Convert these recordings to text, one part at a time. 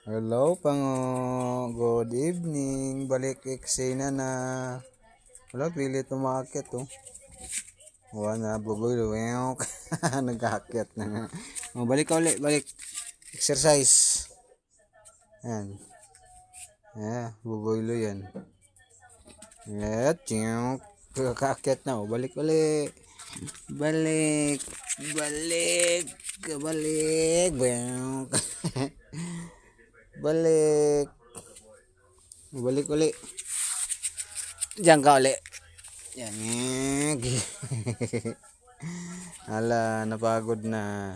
Hello, Pango. Good evening. Balik eksena na. Wala, pilit umakit, oh. Wala na, bubulo. Nag-aakyat na nga. Oh, balik ka ulit, balik. Exercise. Yan. Bubulo yan. Tiyok. Kaakyat na, oh. Balik ulit. Balik. Balik. Balik. Balik. Balik ulit. Diyan ka ulit. Yan. Hala, napagod na.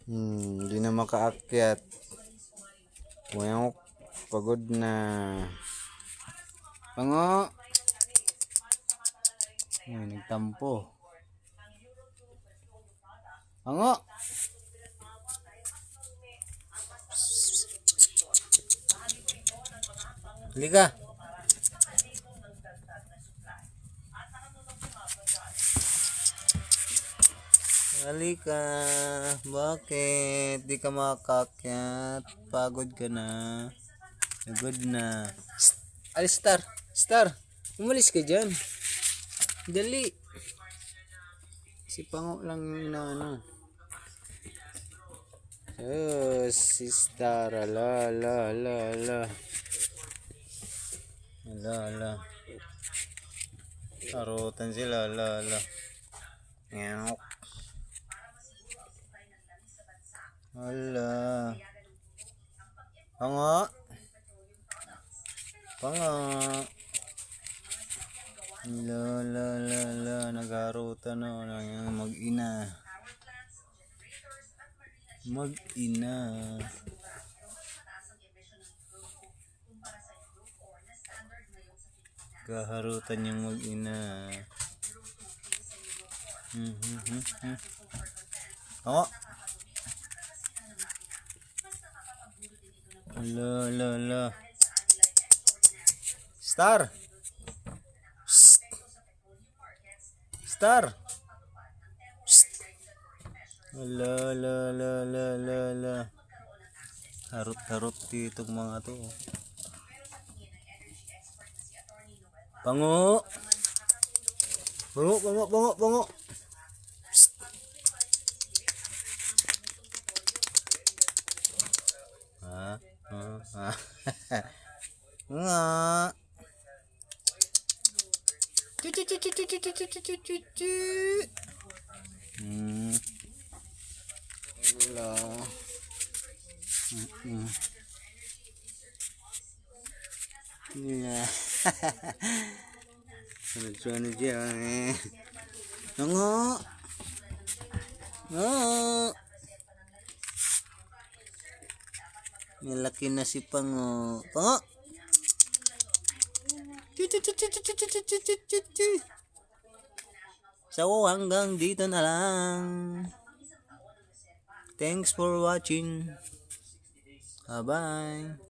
Hindi na makaakyat. Pagod na. Pango. Ay, nagtampo. Pango. Halika. Halika. Bakit? Di ka makakakyat. Pagod ka na. Pagod na. Alis, Star. Star. Umalis ka dyan. Dali. Si Pango lang yung inaano. Si Star. Ala. Tarutan sila. Ngayok. Ala. Pango. Nagarutan na mag-ina. Kaharutan yung mag-ina. Pango. Ala. Star. Star. Ala. Harut dito mga to. Pango. Nga. Wala. Ano dyan? Nga. Malaki na si Pango. Pango. So hanggang dito na lang. Thanks for watching. Bye.